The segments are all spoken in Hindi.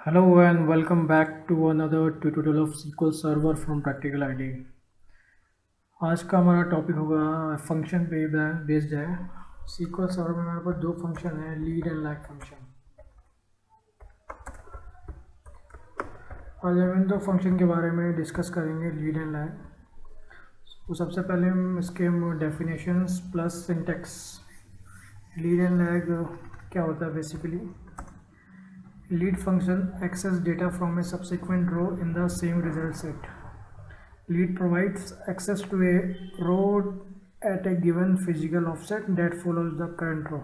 Hello and welcome back to another tutorial of SQL Server from Practical ID। आज का हमारा टॉपिक होगा फंक्शन पे बेस्ड है। SQL सर्वर में हमारे पास दो फंक्शन है, लीड एंड लैग फंक्शन। आज हम इन दो फंक्शन के बारे में डिस्कस करेंगे, लीड एंड लैग। तो सबसे पहले हम इसके definitions plus syntax. Lead and lag क्या होता है basically? Lead function access data from a subsequent row in the same result set. Lead provides access to a row at a given physical offset that follows the current row.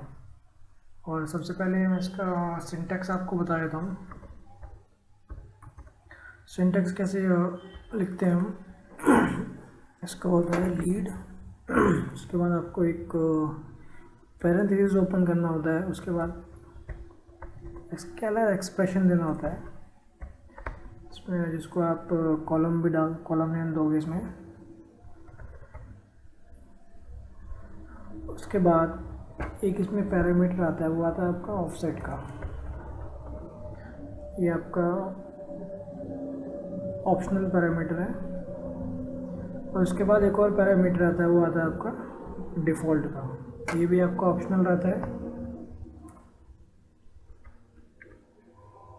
और सबसे पहले मैं इसका सिंटैक्स आपको बता देता हूँ। सिंटैक्स कैसे लिखते हैं हम। इसका होता है लीड, उसके बाद आपको एक पैरेंथेसिस ओपन करना होता है, उसके बाद स्केलर एक्सप्रेशन देना होता है इसमें, जिसको आप कॉलम नेम दोगे इसमें। उसके बाद एक इसमें पैरामीटर आता है, वो आता है आपका ऑफसेट का। ये आपका ऑप्शनल पैरामीटर है। और उसके बाद एक और पैरामीटर आता है, वो आता है आपका डिफ़ॉल्ट का। ये भी आपका ऑप्शनल रहता है।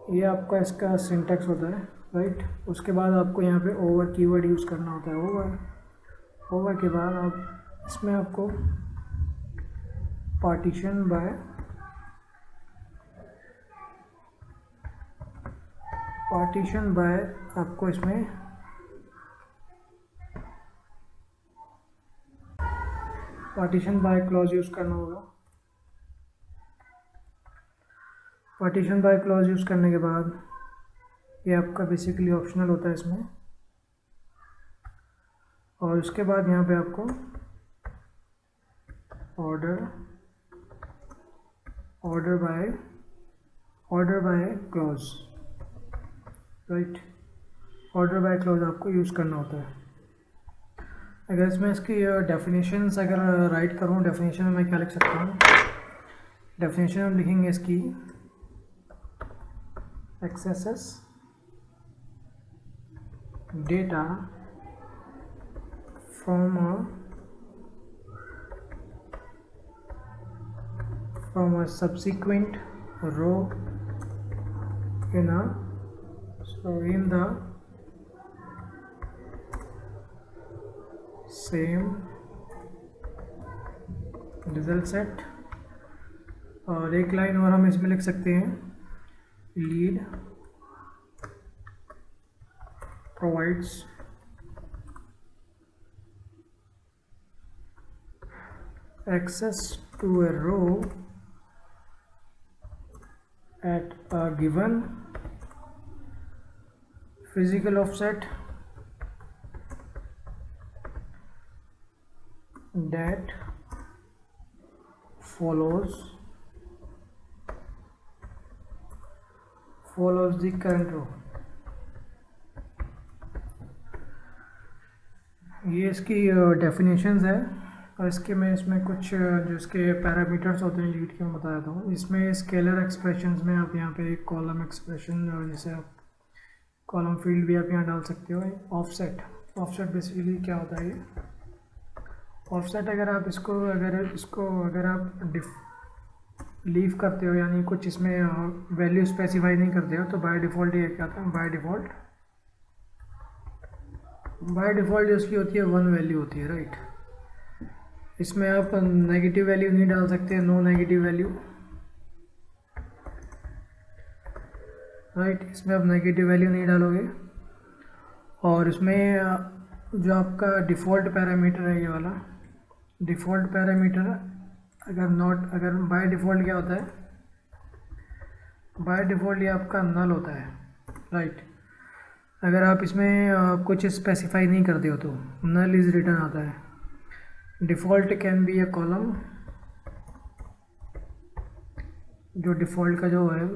ये आपका इसका सिंटैक्स होता है, राइट। उसके बाद आपको यहाँ पे ओवर कीवर्ड यूज़ करना होता है। ओवर के बाद आप इसमें आपको पार्टीशन बाय आपको इसमें पार्टीशन बाय क्लॉज यूज़ करना होगा। पार्टीशन बाय क्लॉज यूज़ करने के बाद ये आपका बेसिकली ऑप्शनल होता है इसमें। और उसके बाद यहाँ पे आपको order by clause, right. Order by clause आपको यूज़ करना होता है। अगर इसमें इसकी डेफिनेशंस अगर राइट करूँ, डेफिनेशन में मैं क्या लिख सकता हूँ? डेफिनेशन में लिखेंगे इसकी accesses data from a subsequent row in the same result set। और एक लाइन और हम इसमें लिख सकते हैं, lead provides access to a row at a given physical offset that follows the current row। ये इसकी डेफिनेशंस है। और इसमें कुछ जो इसके पैरामीटर्स होते हैं लीड के, मैं बता देता हूँ। इसमें स्केलर एक्सप्रेशंस में आप यहाँ पे एक कॉलम एक्सप्रेशन, और जैसे आप कॉलम फील्ड भी आप यहाँ डाल सकते हो। ऑफसेट बेसिकली क्या होता है? ये ऑफसेट अगर आप लीव करते हो, यानी कुछ इसमें वैल्यू स्पेसिफाई नहीं करते हो, तो बाय डिफ़ॉल्ट ये क्या आता है? बाय डिफ़ॉल्ट जो उसकी होती है 1 वैल्यू होती है, राइट। इसमें आप नेगेटिव वैल्यू नहीं डाल सकते, नो नेगेटिव वैल्यू, राइट। इसमें आप नेगेटिव वैल्यू नहीं डालोगे। और इसमें जो आपका डिफ़ॉल्ट पैरामीटर है, ये वाला डिफ़ॉल्ट पैरामीटर, अगर बाय डिफ़ॉल्ट क्या होता है? बाय डिफ़ॉल्ट ये आपका नल होता है, राइट। अगर आप इसमें कुछ स्पेसिफाई नहीं करते हो तो नल इज़ रिटर्न आता है। Default can be A column, जो डिफ़ॉल्ट का जो है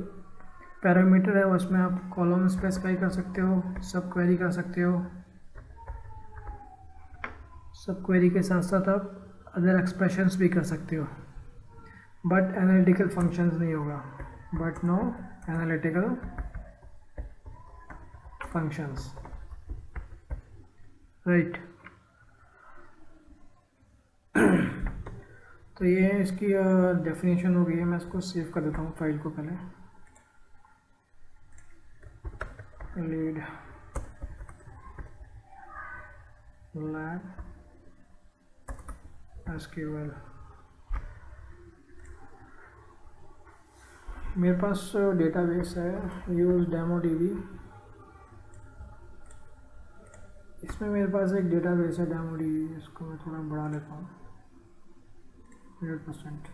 पैरामीटर है, उसमें आप कॉलम स्पेसिफाई कर सकते हो, सब क्वेरी कर सकते हो। सब क्वेरी के साथ साथ आप अदर एक्सप्रेशंस भी कर सकते हो, बट एनालिटिकल फंक्शंस नहीं होगा। But no analytical functions, right. तो ये इसकी डेफिनेशन हो गई है। मैं इसको सेव कर देता हूँ फाइल को पहले। Lead lab SQL. मेरे पास डेटाबेस है यूज डेमो डीबी। इसमें मेरे पास एक डेटाबेस है डेमो डीबी। इसको मैं थोड़ा बढ़ा लेता हूँ 100%।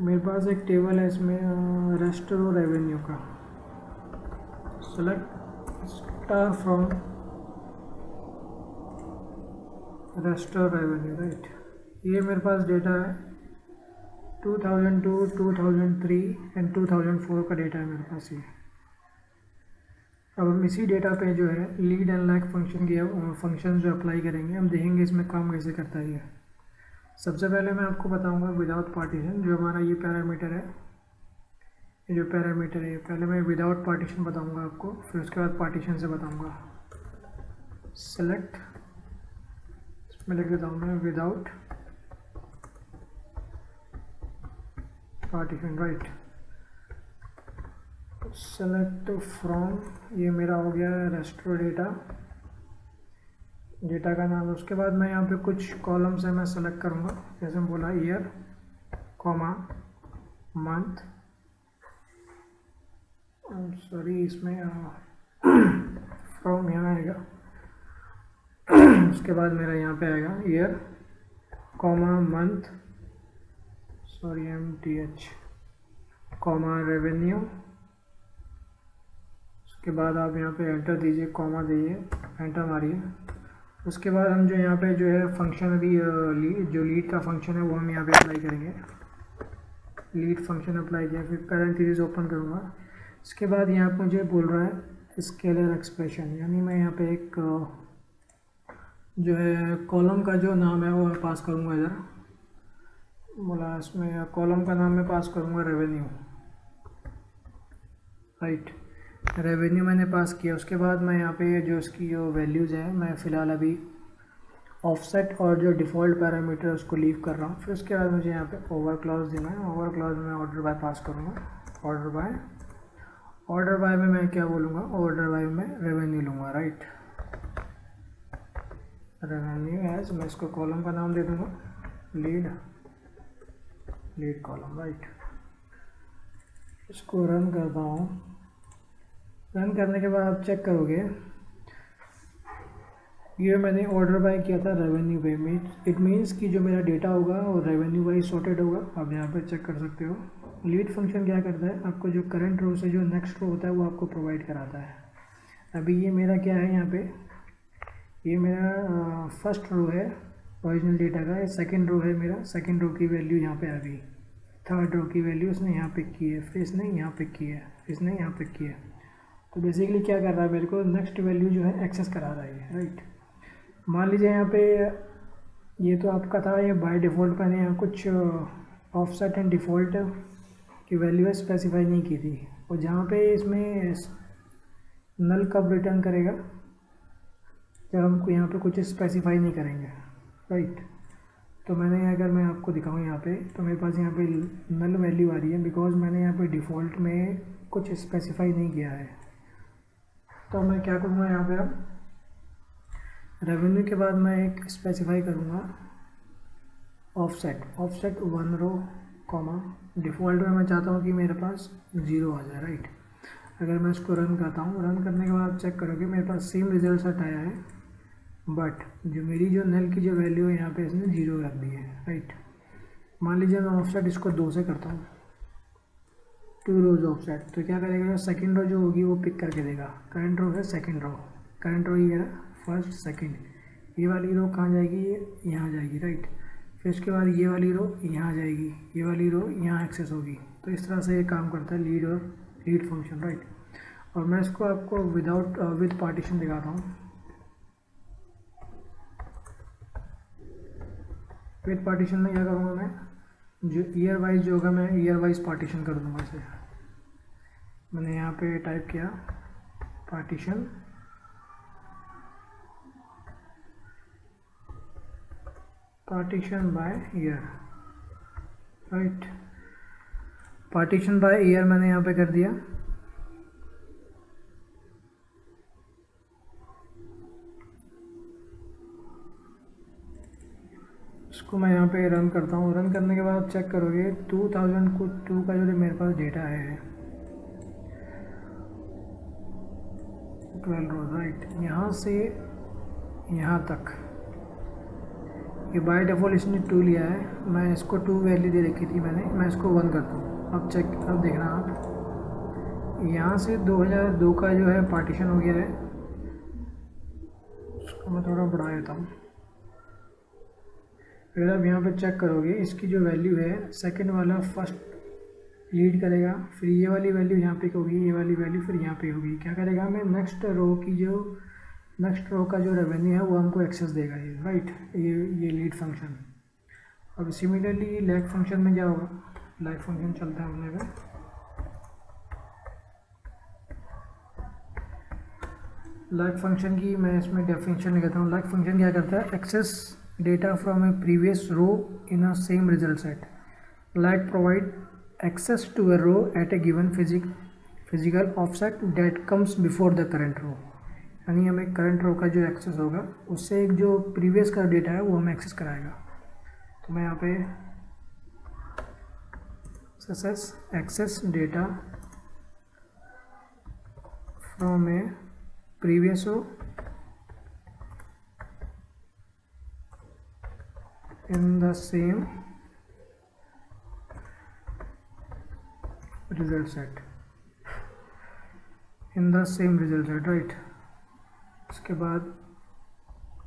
मेरे पास एक टेबल है इसमें रेस्टोर रेवेन्यू का। Select star from restore revenue, right. ये मेरे पास डेटा है 2002, 2003 एंड 2004 का डेटा है मेरे पास ये। अब हम इसी डेटा पे जो है लीड एंड लैग फंक्शन की फंक्शन जो अप्लाई करेंगे, हम देखेंगे इसमें काम कैसे करता है ये। सबसे पहले मैं आपको बताऊंगा विदाउट पार्टीशन, जो हमारा ये पैरामीटर है, ये जो पैरामीटर है, पहले मैं विदाउट पार्टीशन बताऊंगा आपको, फिर उसके बाद पार्टीशन से बताऊंगा। सेलेक्ट, इसमें लिख देता हूँ मैं without partition, right. Select from, ये मेरा हो गया रेस्टोर डेटा, डेटा का नाम है। उसके बाद मैं यहाँ पे कुछ कॉलम से मैं सेलेक्ट करूँगा, जैसे मैं बोला ईयर, कॉमा, मंथ, सॉरी इसमें फ्रॉम यहाँ आएगा। उसके बाद मेरा यहाँ पे आएगा year, comma, month, sorry MTH, comma, revenue. उसके बाद आप यहाँ पे एंटर दीजिए, कॉमा दीजिए, एंटर मारिए। उसके बाद हम जो यहाँ पे जो है फंक्शन अभी जो लीड का फंक्शन है वो हम यहाँ पे अप्लाई करेंगे। लीड फंक्शन अप्लाई किया, फिर पैरेंथेसिस ओपन करूँगा। इसके बाद यहाँ पे मुझे बोल रहा है स्केलर एक्सप्रेशन, यानी मैं यहाँ पे एक जो है कॉलम का जो नाम है वो मैं पास करूँगा इधर। बोला इसमें कॉलम का नाम मैं पास करूँगा रेवेन्यू, राइट। रेवेन्यू मैंने पास किया। उसके बाद मैं यहाँ पे जो इसकी जो वैल्यूज़ है मैं फ़िलहाल अभी ऑफसेट और जो डिफ़ॉल्ट पैरामीटर है उसको लीव कर रहा हूँ। फिर उसके बाद मुझे यहाँ पे ओवर क्लॉज देना है। ओवर क्लॉज में ऑर्डर बाय पास करूँगा। ऑर्डर बाय में मैं क्या बोलूँगा, ऑर्डर बाय में रेवेन्यू लूँगा, राइट। रेवेन्यू एज, मैं इसको कॉलम का नाम दे दूँगा लीड कॉलम, राइट। इसको रन करता हूँ। रन करने के बाद आप चेक करोगे ये मैंने ऑर्डर बाय किया था रेवेन्यू पे। इट मीन्स कि जो मेरा डेटा होगा वो रेवेन्यू वाइज सॉर्टेड होगा। आप यहाँ पे चेक कर सकते हो। लीड फंक्शन क्या करता है, आपको जो करंट रो से जो नेक्स्ट रो होता है वो आपको प्रोवाइड कराता है। अभी ये मेरा क्या है, यहाँ पे ये मेरा फर्स्ट रो है ओरिजिनल डेटा का, ये सेकेंड रो है मेरा। सेकेंड रो की वैल्यू यहाँ पे आ गई, थर्ड रो की वैल्यू इसने यहाँ पिक की है, फिर इसने यहाँ पिक की है, फिर इसने यहाँ पिक की है। तो बेसिकली क्या कर रहा है, मेरे को नेक्स्ट वैल्यू जो है एक्सेस करा रहा है, राइट। मान लीजिए यहाँ पे ये तो आपका था, ये बाय डिफ़ॉल्ट मैंने यहाँ कुछ ऑफसेट एंड डिफ़ॉल्ट की वैल्यू स्पेसिफाई नहीं की थी। और जहाँ पे इसमें नल कब रिटर्न करेगा, जब हमको यहाँ पे कुछ स्पेसिफाई नहीं करेंगे, राइट। तो मैंने अगर मैं आपको दिखाऊँ यहाँ पे, तो मेरे पास यहाँ पे नल वैल्यू आ रही है बिकॉज मैंने यहाँ पे डिफ़ॉल्ट में कुछ स्पेसिफाई नहीं किया है। तो मैं क्या करूँगा, यहाँ पे अब रेवेन्यू के बाद मैं एक स्पेसिफाई करूँगा ऑफसेट 1 रो कॉमा, डिफ़ॉल्ट में मैं चाहता हूँ कि मेरे पास 0 आ जाए, राइट। अगर मैं इसको रन करता हूँ, रन करने के बाद आप चेक करोगे मेरे पास सेम रिजल्ट सेट आया है, बट जो मेरी जो नल की जो वैल्यू है यहाँ पे इसने 0 रख दी है, राइट। मान लीजिए मैं ऑफसेट इसको 2 से करता हूँ, 2 रोज ऑफसेट, तो क्या करेगा, सेकंड रो जो होगी वो पिक करके देगा। करंट रो है सेकंड रो, करंट रो ये है फर्स्ट सेकंड, ये वाली रो कहाँ जाएगी, ये यहाँ जाएगी, राइट। फिर उसके बाद ये वाली रो यहाँ जाएगी, ये वाली रो यहाँ एक्सेस होगी। तो इस तरह से ये काम करता है लीड फंक्शन, राइट। और मैं इसको आपको विद पार्टीशन दिखाता हूँ। विद पार्टीशन में क्या करूँगा मैं, जो ईयर वाइज जो होगा मैं ईयर वाइज पार्टीशन कर दूंगा इसे। मैंने यहाँ पे टाइप किया partition, partition by year, right. Partition by year मैंने यहाँ पे कर दिया। इसको मैं यहाँ पे रन करता हूँ। रन करने के बाद चेक करोगे 2002 का जो मेरे पास डेटा है 12 रोज, राइट। यहाँ से यहाँ तक ये बाय डिफ़ॉल्ट इसने 2 लिया है, मैं इसको 2 वैल्यू दे रखी थी मैंने, मैं इसको 1 करता हूँ। अब चेक, अब देखना आप, यहाँ से 2002 का जो है पार्टीशन हो गया है। उसको मैं थोड़ा बढ़ा देता हूँ। अगर आप यहाँ पे चेक करोगे इसकी जो वैल्यू है, सेकंड वाला फर्स्ट लीड करेगा, फिर ये वाली वैल्यू यहाँ पे होगी, ये वाली वैल्यू फिर यहाँ पे होगी। क्या करेगा, मैं नेक्स्ट रो का जो रेवेन्यू है वो हमको एक्सेस देगा ये, राइट। ये लीड फंक्शन। अब सिमिलरली लैग फंक्शन में क्या होगा, लैग फंक्शन चलता है अपने पे। लैग फंक्शन की मैं इसमें डेफिनेशन लिखता हूँ। लैग फंक्शन क्या करता है, access data from a previous row in a same result set. Lag provide access to a row at a given physical offset that comes before the current row. यानी हमें करंट रो का जो एक्सेस होगा उससे एक जो प्रीवियस का डेटा है वो हमें एक्सेस कराएगा। तो मैं यहाँ पे access data from a previous row in the same result set, right. इसके बाद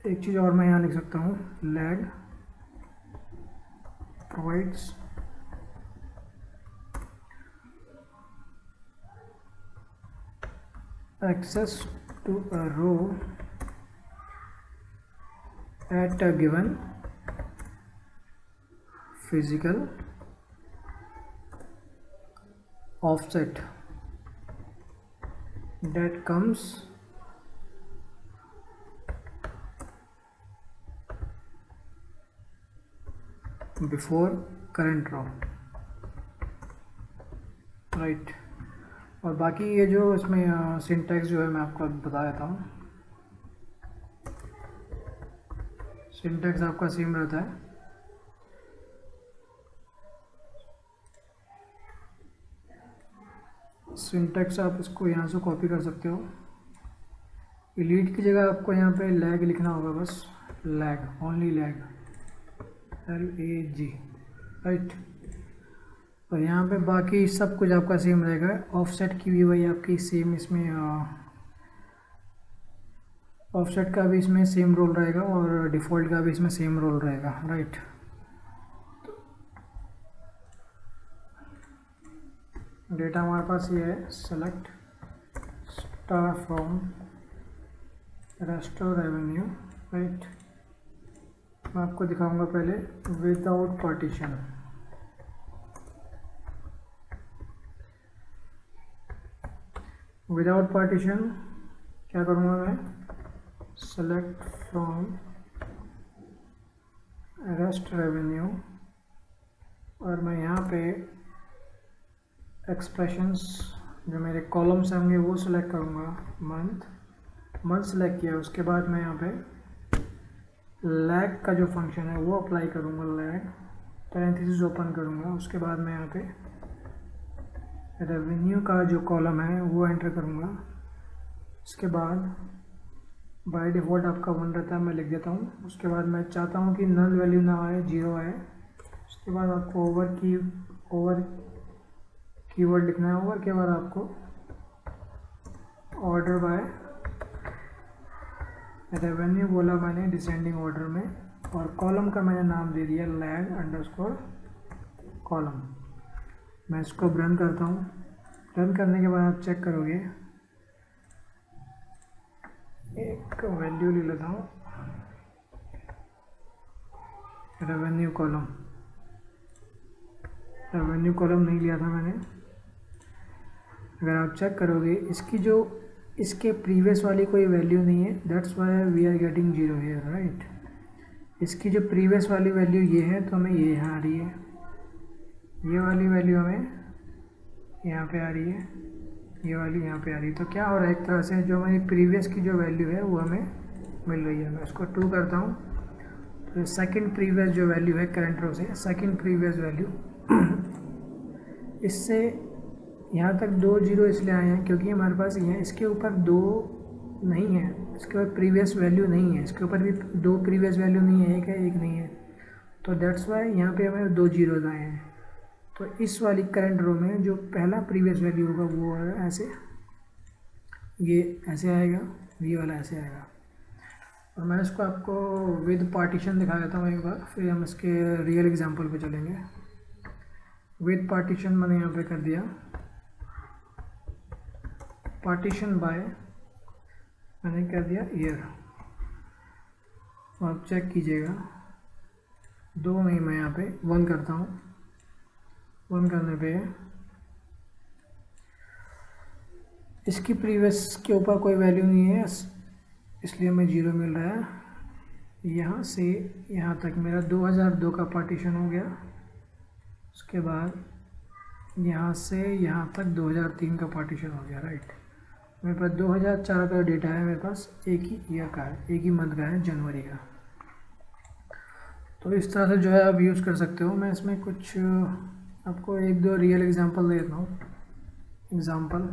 एक चीज़ और मैं यहाँ लिख सकता हूँ, lag provides access to a row at a given physical offset that comes before current row, right. और बाकी ये जो इसमें सिंटैक्स जो है मैं आपको बता देता हूँ। सिंटैक्स आपका सेम रहता है। सिंटैक्स आप इसको यहाँ से कॉपी कर सकते हो। लीड की जगह आपको यहाँ पे लैग लिखना होगा, बस lag, only lag, LAG, right. और यहाँ पे बाकी सब कुछ आपका सेम रहेगा। ऑफसेट की भी वही आपकी सेम, इसमें ऑफसेट का भी इसमें सेम रोल रहेगा और डिफ़ॉल्ट का भी इसमें सेम रोल रहेगा, राइट। डेटा हमारे पास ये है, select star from restore revenue, right. मैं आपको दिखाऊंगा पहले विदाउट पार्टीशन। विदाउट पार्टीशन क्या करूँगा मैं, सेलेक्ट फ्रॉम रेस्ट रेवेन्यू, और मैं यहाँ पे एक्सप्रेशंस जो मेरे कॉलम्स होंगे वो सिलेक्ट करूँगा। मंथ सेलेक्ट किया, उसके बाद मैं यहाँ पे लैग का जो फंक्शन है वो अप्लाई करूँगा। लैग पैरेंथेसिस ओपन करूँगा, उसके बाद मैं यहाँ पे रेवेन्यू का जो कॉलम है वो एंटर करूँगा। इसके बाद बाय डिफ़ॉल्ट आपका 1 रहता है, मैं लिख देता हूँ। उसके बाद मैं चाहता हूँ कि नल वैल्यू ना आए, 0 आए। उसके बाद आपको ओवर कीवर्ड लिखना है। ओवर के बाद आपको ऑर्डर बाय रेवेन्यू बोला मैंने डिसेंडिंग ऑर्डर में, और कॉलम का मैंने नाम दे दिया लैग अंडरस्कोर कॉलम। मैं इसको रन करता हूँ। रन करने के बाद आप चेक करोगे, एक वैल्यू ले लेता हूँ, रेवेन्यू कॉलम, रेवेन्यू कॉलम नहीं लिया था मैंने। अगर आप चेक करोगे इसकी जो इसके प्रीवियस वाली कोई वैल्यू नहीं है, that's why we are getting 0 here, right. इसकी जो प्रीवियस वाली वैल्यू ये है तो हमें ये यहाँ आ रही है, ये वाली वैल्यू हमें यहाँ पे आ रही है, ये वाली यहाँ पे आ रही है। तो क्या हो रहा है, एक तरह से जो हमारी प्रीवियस की जो वैल्यू है वो हमें मिल रही है। मैं इसको 2 करता हूँ तो सेकंड प्रीवियस जो वैल्यू है करंट रो से सेकंड प्रीवियस वैल्यू इससे यहाँ तक 2 0 इसलिए आए हैं क्योंकि हमारे पास ये इसके ऊपर 2 नहीं है, इसके ऊपर प्रीवियस वैल्यू नहीं है, इसके ऊपर भी 2 प्रीवियस वैल्यू नहीं है, एक है एक नहीं है, तो दैट्स वाई यहाँ पे हमें 2 0 आए हैं। तो इस वाली करंट रो में जो पहला प्रीवियस वैल्यू होगा वो ऐसे, ये ऐसे आएगा, ये वाला ऐसे आएगा। और मैं इसको आपको विद पार्टीशन दिखा देता हूँ एक बार, फिर हम इसके रियल एग्जांपल पे चलेंगे। विद पार्टीशन मैंने यहाँ पे कर दिया, पार्टीशन बाय मैंने कर दिया ईयर। आप चेक कीजिएगा, 2 नहीं, मैं यहाँ पे 1 करता हूँ। 1 करने पे इसकी प्रीवियस के ऊपर कोई वैल्यू नहीं है, इसलिए हमें 0 मिल रहा है। यहाँ से यहाँ तक मेरा 2002 का पार्टीशन हो गया। उसके बाद यहाँ से यहाँ तक 2003 का पार्टीशन हो गया, राइट। मेरे पास 2004 का डेटा है, मेरे पास एक ही ईयर का है, एक ही मंथ का है, जनवरी का। तो इस तरह से जो है आप यूज़ कर सकते हो। मैं इसमें कुछ आपको 1-2 रियल एग्जांपल दे देता हूँ। एग्जांपल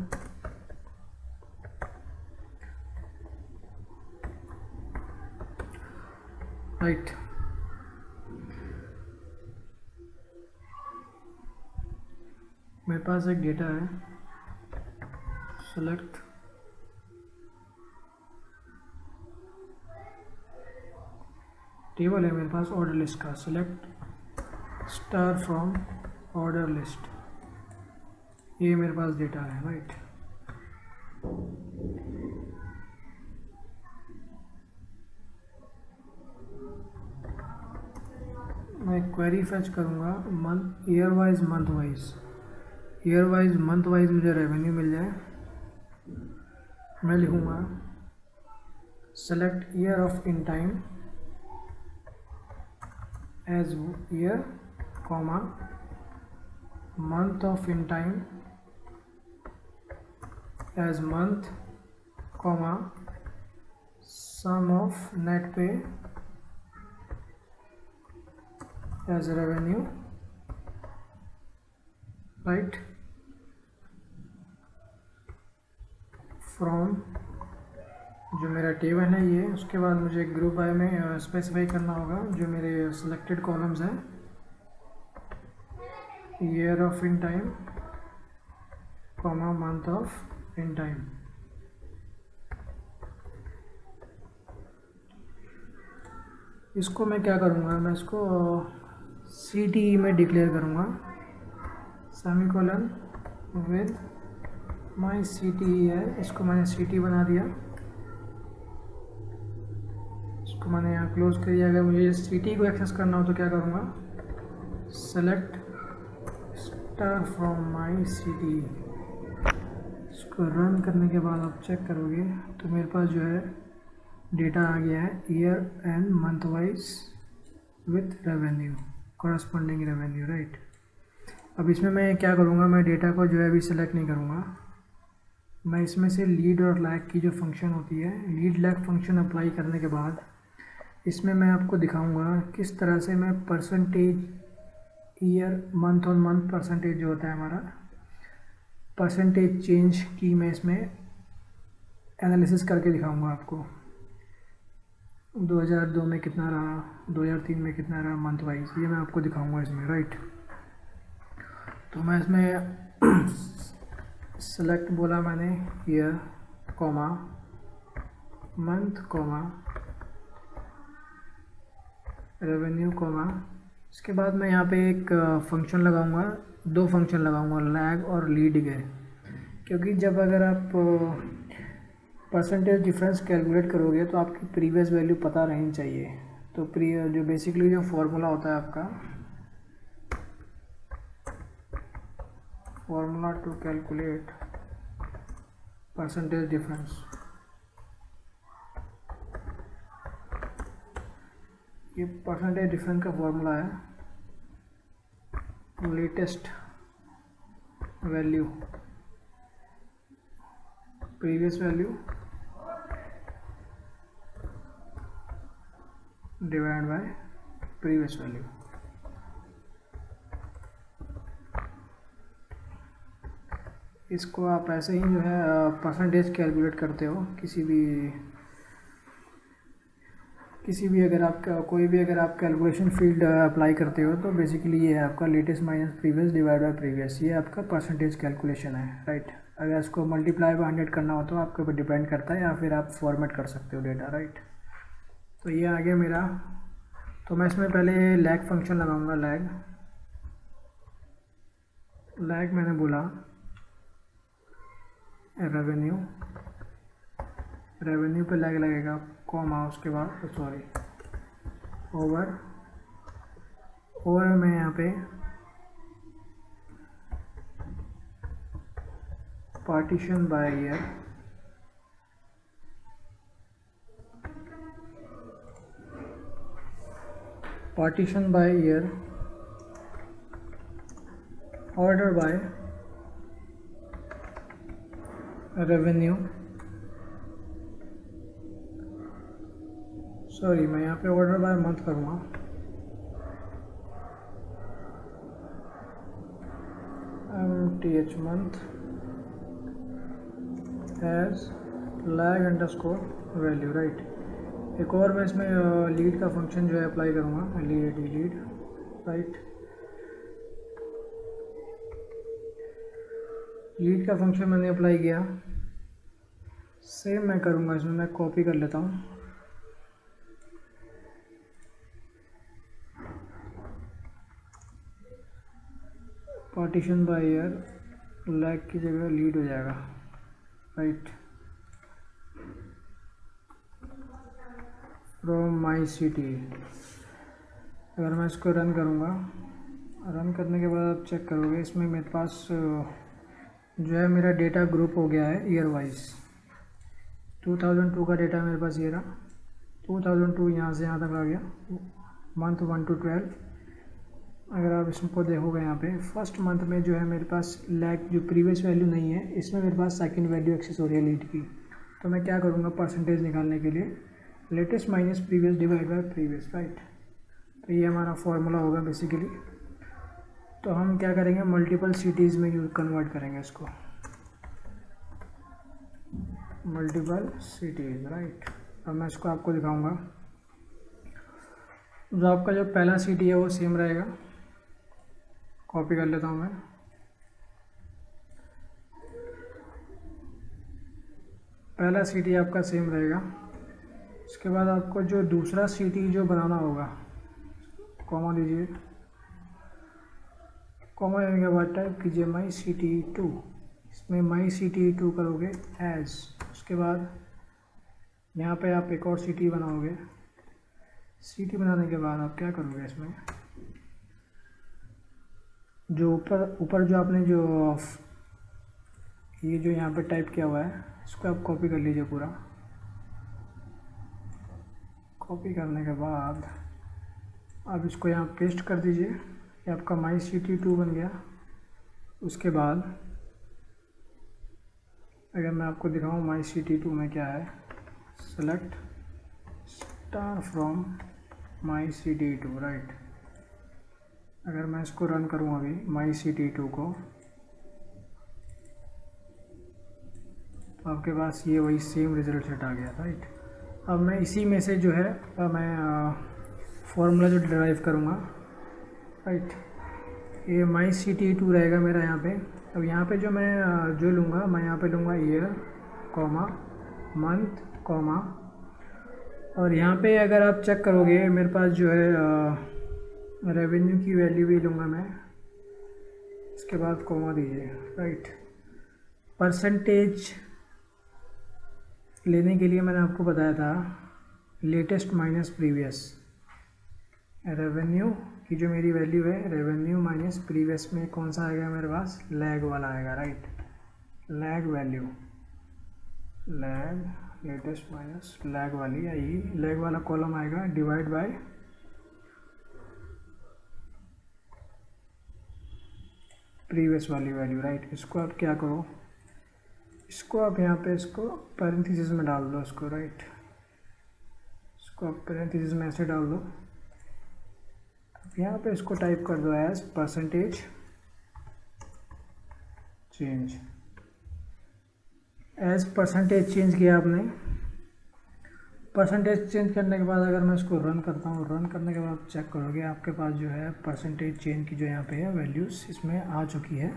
राइट, मेरे पास एक डेटा है, सेलेक्ट टेबल है मेरे पास ऑर्डर लिस्ट का, select star from order list, ये मेरे पास डेटा है, राइट। मैं क्वेरी फैच करूँगा month, year wise month wise, year wise month wise मुझे रेवेन्यू मिल जाए। मैं लिखूँगा select year of in time as year comma month of in time as month comma sum of net pay as revenue, right, from जो मेरा टेबल है ये। उसके बाद मुझे ग्रुप बाय में स्पेसिफाई करना होगा जो मेरे सिलेक्टेड कॉलम्स हैं, year of in time comma month of in time. इसको मैं क्या करूँगा, मैं इसको CTE में डिक्लेयर करूँगा, सेमीकोलन विद माई CTE है, इसको मैंने CT बना दिया, इसको मैंने यहाँ क्लोज कर दिया। अगर मुझे CT को एक्सेस करना हो तो क्या करूँगा, select star from my CTE। इसको रन करने के बाद आप चेक करोगे तो मेरे पास जो है डेटा आ गया है year and month wise with revenue, corresponding revenue, right. अब इसमें मैं क्या करूँगा, मैं डेटा को जो है अभी सेलेक्ट नहीं करूँगा, मैं इसमें से लीड और लैग की जो फंक्शन होती है, लीड लैग फंक्शन अप्लाई करने के बाद इसमें मैं आपको दिखाऊंगा किस तरह से मैं percentage year month on month percentage जो होता है हमारा परसेंटेज चेंज की मैं इसमें एनालिसिस करके दिखाऊंगा आपको। 2002 में कितना रहा, 2003 में कितना रहा मंथ वाइज, ये मैं आपको दिखाऊंगा इसमें, राइट। तो मैं इसमें सेलेक्ट बोला मैंने year comma month comma revenue comma, इसके बाद मैं यहाँ पे एक फंक्शन लगाऊंगा, 2 फंक्शन लगाऊंगा, लैग और लीड के, क्योंकि जब अगर आप परसेंटेज डिफरेंस कैलकुलेट करोगे तो आपकी प्रीवियस वैल्यू पता रहनी चाहिए। तो जो बेसिकली जो फॉर्मूला होता है आपका formula to calculate percentage difference. ये परसेंटेज डिफरेंस का फॉर्मूला है, latest value previous value divide by previous value. इसको आप ऐसे ही जो है परसेंटेज कैलकुलेट करते हो किसी भी अगर आप कोई भी अगर आप कैलकुलेशन फील्ड अप्लाई करते हो तो बेसिकली ये है आपका latest minus previous divide by previous, ये आपका परसेंटेज कैलकुलेशन है, राइट। अगर इसको मल्टीप्लाई बाय 100 करना हो तो आपके ऊपर डिपेंड करता है, या फिर आप फॉर्मेट कर सकते हो डेटा, राइट। तो ये आ गया मेरा। तो मैं इसमें पहले लैग फंक्शन लगाऊंगा। लैग मैंने बोला रेवेन्यू पे लैग लगेगा, कॉमा उसके बाद ओवर में यहाँ पे partition by year, order by revenue, sorry मैं यहाँ पे ऑर्डर बाय मंथ करूँगा, MTH month as lag underscore value, right. एक और मैं इसमें लीड का फंक्शन जो है अप्लाई करूँगा, लीड, राइट। लीड का फंक्शन मैंने अप्लाई किया, सेम मैं करूँगा इसमें, मैं कॉपी कर लेता हूँ। पार्टीशन बाय ईयर लैग की जगह लीड हो जाएगा, राइट। फ्रॉम माई सिटी, अगर मैं इसको रन करूँगा, रन करने के बाद आप चेक करोगे इसमें मेरे पास जो है मेरा डेटा ग्रुप हो गया है ईयर वाइज। 2002 का डेटा मेरे पास ये रहा, 2002 यहाँ से यहाँ तक आ गया, मंथ 1 to 12। अगर आप इसको देखोगे यहाँ पे फर्स्ट मंथ में जो है मेरे पास लैग जो प्रीवियस वैल्यू नहीं है, इसमें मेरे पास सेकंड वैल्यू एक्सेस हो रही है लीड की। तो मैं क्या करूँगा परसेंटेज निकालने के लिए, latest minus previous divide by previous, right. तो ये हमारा फॉर्मूला होगा बेसिकली। तो हम क्या करेंगे, मल्टीपल सिटीज़ में यूज कन्वर्ट करेंगे इसको, मल्टीपल सिटीज़, राइट। अब मैं इसको आपको दिखाऊंगा। जो आपका जो पहला सिटी है वो सेम रहेगा, कॉपी कर लेता हूँ मैं। पहला सिटी आपका सेम रहेगा। इसके बाद आपको जो दूसरा सिटी जो बनाना होगा, कॉमा दीजिए, कॉमा देने के बाद टाइप कीजिए माई सिटी 2, इसमें माई सिटी 2 करोगे एज। उसके बाद यहाँ पे आप एक और सिटी बनाओगे। सिटी बनाने के बाद आप क्या करोगे, इसमें जो ऊपर जो आपने जो ये जो यहाँ पे टाइप किया हुआ है इसको आप कॉपी कर लीजिए पूरा। कॉपी करने के बाद आप इसको यहाँ पेस्ट कर दीजिए, ये आपका माई सिटी 2 बन गया। उसके बाद अगर मैं आपको दिखाऊँ माई सिटी 2 में क्या है, select star from my city 2, right. अगर मैं इसको रन करूँ अभी माई सिटी 2 को, तो आपके पास ये वही सेम रिजल्ट सेट आ गया, राइट। अब मैं इसी में से जो है मैं फॉर्मूला जो डिराइव करूँगा, राइट। ये माई सिटी 2 रहेगा मेरा यहाँ पे। अब यहाँ पे जो मैं जो लूँगा, मैं यहाँ पे लूँगा ईयर कॉमा मंथ कॉमा, और यहाँ पे अगर आप चेक करोगे मेरे पास जो है रेवेन्यू की वैल्यू भी लूँगा मैं। इसके बाद कॉमा दीजिए, राइट। परसेंटेज लेने के लिए मैंने आपको बताया था लेटेस्ट माइनस प्रीवियस, रेवेन्यू की जो मेरी वैल्यू है, रेवेन्यू माइनस प्रीवियस में कौन सा आएगा मेरे पास, लैग वाला आएगा, right. Lag value, lag latest minus lag वाली आएगी, लैग वाला कॉलम आएगा डिवाइड बाय प्रीवियस वाली वैल्यू, राइट। इसको आप क्या करो, इसको आप यहाँ पे इसको पैरेंथेसिस में डाल दो इसको, राइट। इसको आप पैरेंथेसिस में ऐसे डाल दो। अब यहाँ पे इसको टाइप कर दो as percentage change. As percentage change किया आपने। परसेंटेज चेंज करने के बाद अगर मैं इसको रन करता हूँ, रन करने के बाद चेक करोगे आपके पास जो है परसेंटेज चेंज की जो यहाँ पे है वैल्यूज़ इसमें आ चुकी है।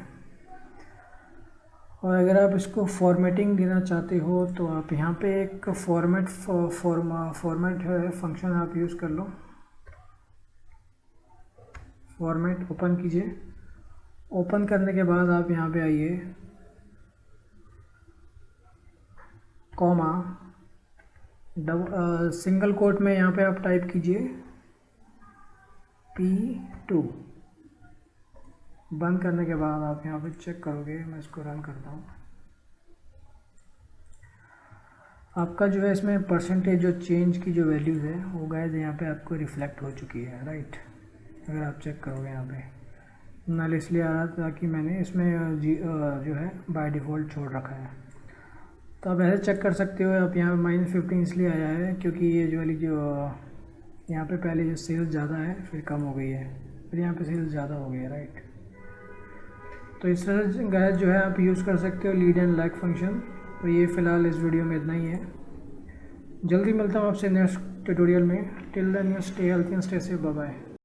और अगर आप इसको फॉर्मेटिंग देना चाहते हो तो आप यहाँ पे एक फॉर्मेट है फंक्शन आप यूज़ कर लो। फॉर्मेट ओपन कीजिए। ओपन करने के बाद आप यहाँ पे आइए, कॉमा सिंगल कोट में यहाँ पे आप टाइप कीजिए P2। बंद करने के बाद आप यहाँ पे चेक करोगे, मैं इसको रन करता हूँ, आपका जो है इसमें परसेंटेज जो चेंज की जो वैल्यू है वो गाइस यहाँ पे आपको रिफ्लेक्ट हो चुकी है, राइट। अगर आप चेक करोगे यहाँ पे नल इसलिए आ रहा था कि मैंने इसमें जो है बाय डिफ़ॉल्ट छोड़ रखा है। तो आप ऐसे चेक कर सकते हो। आप यहाँ पे -15 इसलिए आया है क्योंकि ये जो वाली जो यहाँ पे पहले जो सेल्स ज़्यादा है फिर कम हो गई है, फिर यहाँ पे सेल्स ज़्यादा हो गई है, राइट। तो इस तरह से गाइस जो है आप यूज़ कर सकते हो लीड एंड लैग फंक्शन। तो ये फ़िलहाल इस वीडियो में इतना ही है। जल्दी मिलता हूँ आपसे नेक्स्ट ट्यूटोरियल में। Till then you stay healthy and stay safe, bye bye.